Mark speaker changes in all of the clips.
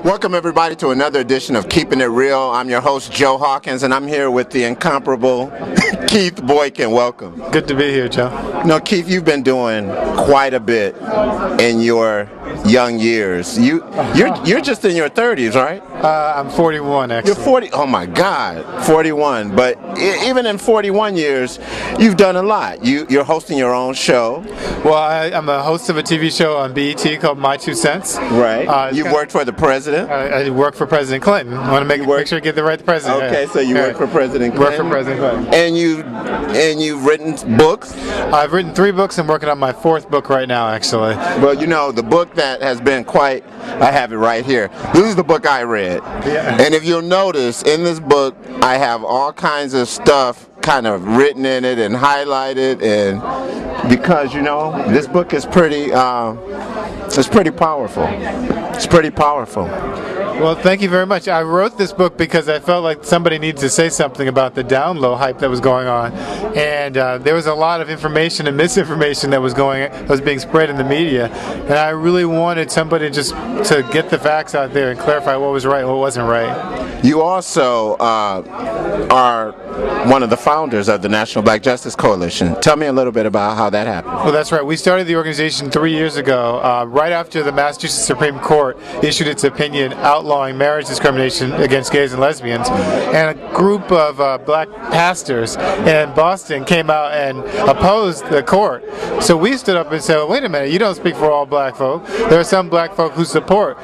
Speaker 1: Welcome everybody to another edition of Keeping It Real. I'm your host Joe Hawkins, and I'm here with the incomparable Keith Boykin. Welcome.
Speaker 2: Good to be here, Joe.
Speaker 1: No, Keith, you've been doing quite a bit in your young years. You're just in your 30s, right?
Speaker 2: I'm 41, actually.
Speaker 1: You're 40. Oh my God, 41. But even in 41 years, you've done a lot. You're hosting your own show.
Speaker 2: Well, I'm a host of a TV show on BET called My Two Cents.
Speaker 1: Right. You've worked for the president.
Speaker 2: I work for President Clinton. I want to make sure to get the right president.
Speaker 1: Okay, so you work for President Clinton.
Speaker 2: Work for President Clinton.
Speaker 1: And you've written books?
Speaker 2: I've written 3 books. I'm working on my 4th book right now, actually.
Speaker 1: Well, you know, the book that has been quite, I have it right here. This is the book I read. Yeah. And if you'll notice, in this book, I have all kinds of stuff kind of written in it and highlighted, and because, you know, this book is pretty, it's pretty powerful. It's pretty powerful.
Speaker 2: Well, thank you very much. I wrote this book because I felt like somebody needed to say something about the down low hype that was going on, and there was a lot of information and misinformation that was being spread in the media, and I really wanted somebody just to get the facts out there and clarify what was right and what wasn't right.
Speaker 1: You also are one of the founders of the National Black Justice Coalition. Tell me a little bit about how that happened.
Speaker 2: Well, that's right. We started the organization 3 years ago, right after the Massachusetts Supreme Court issued its opinion outlawing marriage discrimination against gays and lesbians, and a group of black pastors in Boston came out and opposed the court. So we stood up and said, well, wait a minute, you don't speak for all black folk. There are some black folk who support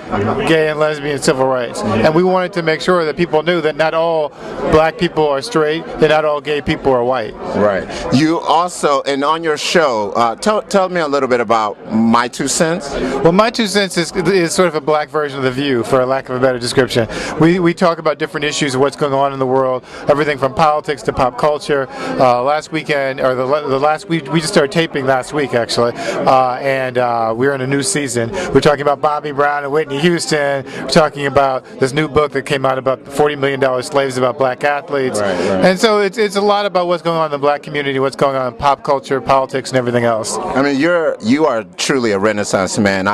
Speaker 2: gay and lesbian civil rights, and we wanted to make sure that people knew that not all black people are straight, that not all gay people are white.
Speaker 1: Right. You also, and on your show, tell me a little bit about My Two Cents.
Speaker 2: Well, My Two Cents is sort of a black version of The View, for a lack of a better description. We talk about different issues of what's going on in the world, everything from politics to pop culture. Last weekend, or the last week, we just started taping last week, actually, and we're in a new season. We're talking about Bobby Brown and Whitney Houston. We're talking about this new book that came out about $40 million slaves about black athletes. Right. And so it's a lot about what's going on in the black community, what's going on in pop culture, politics, and everything else.
Speaker 1: I mean, you are truly a Renaissance man.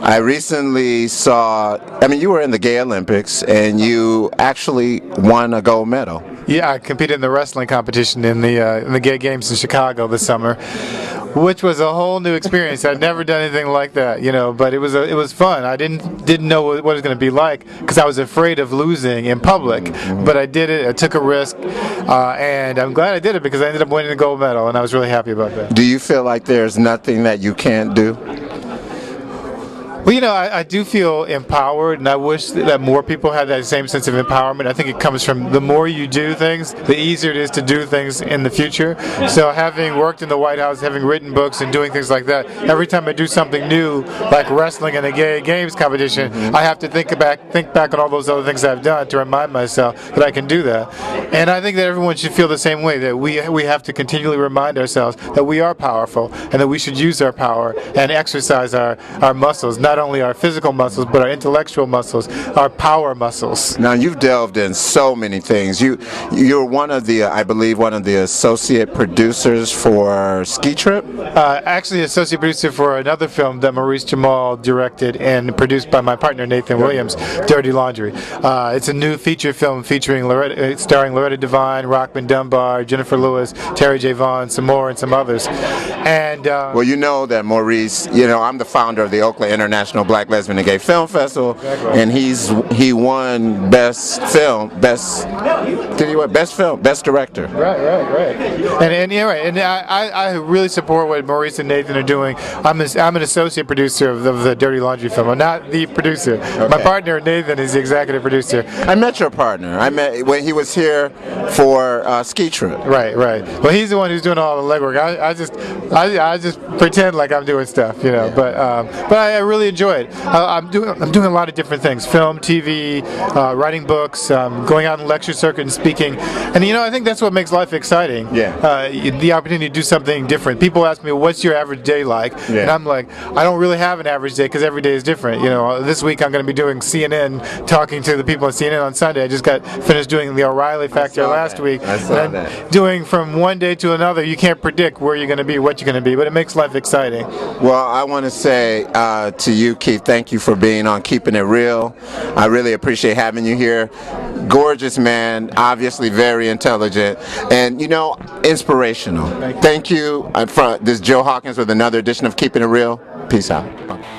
Speaker 1: I recently saw, I mean, you were in the Gay Olympics, and you actually won a gold medal.
Speaker 2: Yeah, I competed in the wrestling competition in the Gay Games in Chicago this summer, which was a whole new experience. I'd never done anything like that, you know, but it was fun. I didn't know what it was going to be like because I was afraid of losing in public, but I did it. I took a risk, and I'm glad I did it because I ended up winning the gold medal, and I was really happy about that.
Speaker 1: Do you feel like there's nothing that you can't do?
Speaker 2: Well, you know, I do feel empowered, and I wish that more people had that same sense of empowerment. I think it comes from the more you do things, the easier it is to do things in the future. So having worked in the White House, having written books and doing things like that, every time I do something new, like wrestling in a Gay Games competition, I have to think back on all those other things I've done to remind myself that I can do that. And I think that everyone should feel the same way, that we have to continually remind ourselves that we are powerful and that we should use our power and exercise our muscles, not only our physical muscles, but our intellectual muscles, our power muscles.
Speaker 1: Now, you've delved in so many things. You're one of the, I believe, one of the associate producers for Ski Trip?
Speaker 2: Actually, associate producer for another film that Maurice Jamal directed and produced by my partner Nathan Williams, Dirty Laundry. It's a new feature film featuring starring Loretta Devine, Rockman Dunbar, Jennifer Lewis, Terry J. Vaughn, some more, and some others. And
Speaker 1: well, you know that Maurice, you know, I'm the founder of the Oakland International Black Lesbian and Gay Film Festival, and he won best director.
Speaker 2: Right. And yeah, right. And I really support what Maurice and Nathan are doing. I'm an associate producer of the Dirty Laundry film. I'm not the producer. Okay. My partner Nathan is the executive producer.
Speaker 1: I met your partner. I met when he was here for Ski Trip.
Speaker 2: Right. Well, he's the one who's doing all the legwork. I just pretend like I'm doing stuff, you know. Yeah. But I really enjoy it. I'm doing a lot of different things: film, TV, writing books, going out on lecture circuit and speaking. And I think that's what makes life exciting.
Speaker 1: Yeah.
Speaker 2: The opportunity to do something different. People ask me, "What's your average day like?"
Speaker 1: Yeah.
Speaker 2: And I'm like, I don't really have an average day because every day is different. This week I'm going to be doing CNN, talking to the people at CNN on Sunday. I just got finished doing the O'Reilly Factor last week.
Speaker 1: I saw that.
Speaker 2: Doing from one day to another, you can't predict where you're going to be, what you're going to be, but it makes life exciting.
Speaker 1: Well, I want to say to you, Keith, thank you for being on Keeping It Real. I really appreciate having you here. Gorgeous man, obviously very intelligent, and inspirational. Thank you. This is Joe Hawkins with another edition of Keeping It Real. Peace out. Bye.